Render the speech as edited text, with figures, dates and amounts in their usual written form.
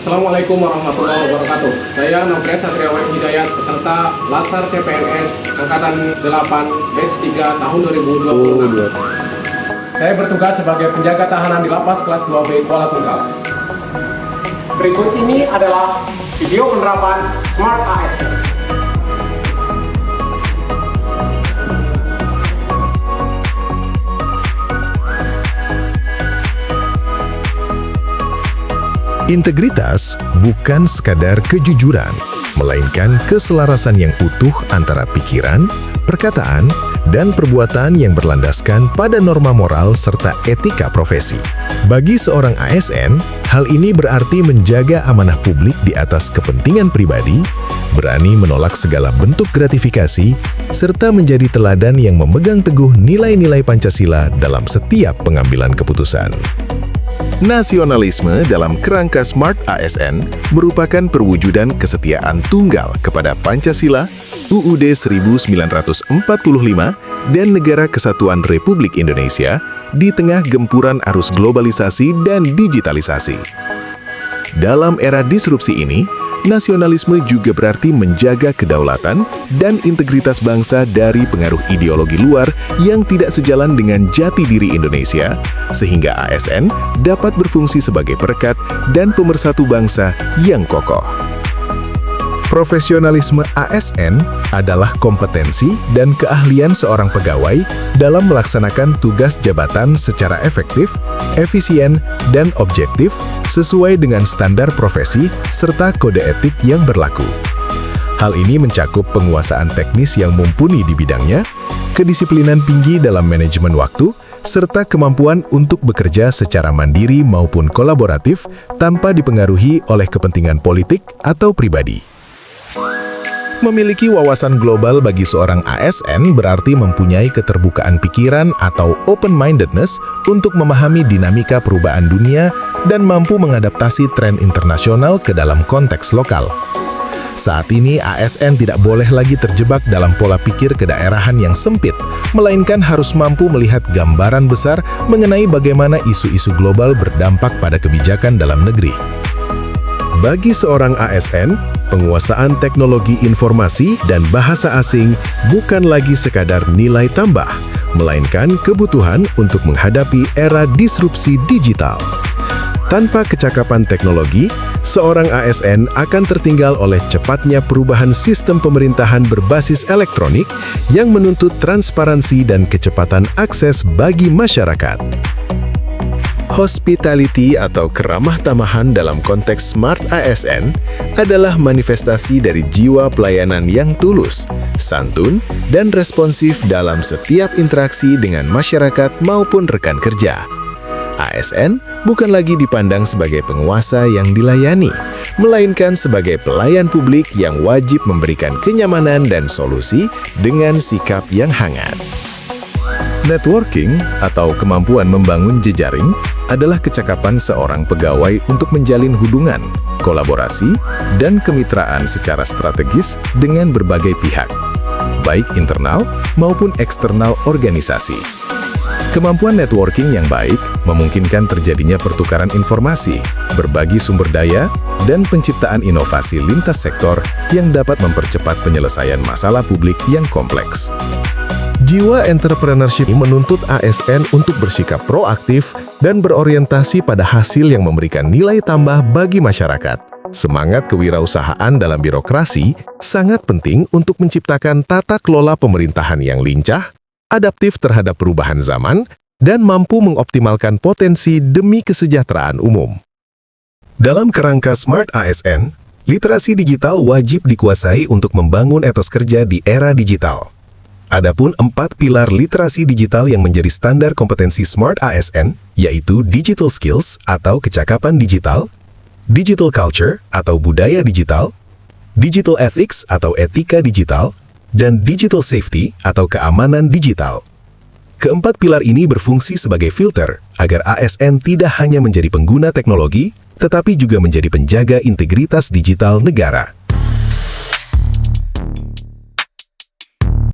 Assalamualaikum warahmatullahi wabarakatuh. Saya Nofres Satriawan Hidayat, peserta Latsar CPNS Angkatan 8 Batch 3 tahun 2020. Saya bertugas sebagai penjaga tahanan di Lapas kelas 2B Kuala Tunggal. Berikut ini adalah video penerapan Smart ASN. Integritas bukan sekadar kejujuran, melainkan keselarasan yang utuh antara pikiran, perkataan, dan perbuatan yang berlandaskan pada norma moral serta etika profesi. Bagi seorang ASN, hal ini berarti menjaga amanah publik di atas kepentingan pribadi, berani menolak segala bentuk gratifikasi, serta menjadi teladan yang memegang teguh nilai-nilai Pancasila dalam setiap pengambilan keputusan. Nasionalisme dalam kerangka Smart ASN merupakan perwujudan kesetiaan tunggal kepada Pancasila, UUD 1945, dan Negara Kesatuan Republik Indonesia di tengah gempuran arus globalisasi dan digitalisasi. Dalam era disrupsi ini, nasionalisme juga berarti menjaga kedaulatan dan integritas bangsa dari pengaruh ideologi luar yang tidak sejalan dengan jati diri Indonesia, sehingga ASN dapat berfungsi sebagai perekat dan pemersatu bangsa yang kokoh. Profesionalisme ASN adalah kompetensi dan keahlian seorang pegawai dalam melaksanakan tugas jabatan secara efektif, efisien, dan objektif sesuai dengan standar profesi serta kode etik yang berlaku. Hal ini mencakup penguasaan teknis yang mumpuni di bidangnya, kedisiplinan tinggi dalam manajemen waktu, serta kemampuan untuk bekerja secara mandiri maupun kolaboratif tanpa dipengaruhi oleh kepentingan politik atau pribadi. Memiliki wawasan global bagi seorang ASN berarti mempunyai keterbukaan pikiran atau open-mindedness untuk memahami dinamika perubahan dunia dan mampu mengadaptasi tren internasional ke dalam konteks lokal. Saat ini, ASN tidak boleh lagi terjebak dalam pola pikir kedaerahan yang sempit, melainkan harus mampu melihat gambaran besar mengenai bagaimana isu-isu global berdampak pada kebijakan dalam negeri. Bagi seorang ASN, penguasaan teknologi informasi dan bahasa asing bukan lagi sekadar nilai tambah, melainkan kebutuhan untuk menghadapi era disrupsi digital. Tanpa kecakapan teknologi, seorang ASN akan tertinggal oleh cepatnya perubahan sistem pemerintahan berbasis elektronik yang menuntut transparansi dan kecepatan akses bagi masyarakat. Hospitality atau keramah tamahan dalam konteks Smart ASN adalah manifestasi dari jiwa pelayanan yang tulus, santun, dan responsif dalam setiap interaksi dengan masyarakat maupun rekan kerja. ASN bukan lagi dipandang sebagai penguasa yang dilayani, melainkan sebagai pelayan publik yang wajib memberikan kenyamanan dan solusi dengan sikap yang hangat. Networking atau kemampuan membangun jejaring adalah kecakapan seorang pegawai untuk menjalin hubungan, kolaborasi, dan kemitraan secara strategis dengan berbagai pihak, baik internal maupun eksternal organisasi. Kemampuan networking yang baik memungkinkan terjadinya pertukaran informasi, berbagi sumber daya, dan penciptaan inovasi lintas sektor yang dapat mempercepat penyelesaian masalah publik yang kompleks. Jiwa entrepreneurship menuntut ASN untuk bersikap proaktif dan berorientasi pada hasil yang memberikan nilai tambah bagi masyarakat. Semangat kewirausahaan dalam birokrasi sangat penting untuk menciptakan tata kelola pemerintahan yang lincah, adaptif terhadap perubahan zaman, dan mampu mengoptimalkan potensi demi kesejahteraan umum. Dalam kerangka Smart ASN, literasi digital wajib dikuasai untuk membangun etos kerja di era digital. Adapun 4 pilar literasi digital yang menjadi standar kompetensi Smart ASN, yaitu Digital Skills atau kecakapan digital, Digital Culture atau budaya digital, Digital Ethics atau etika digital, dan Digital Safety atau keamanan digital. Keempat pilar ini berfungsi sebagai filter agar ASN tidak hanya menjadi pengguna teknologi, tetapi juga menjadi penjaga integritas digital negara.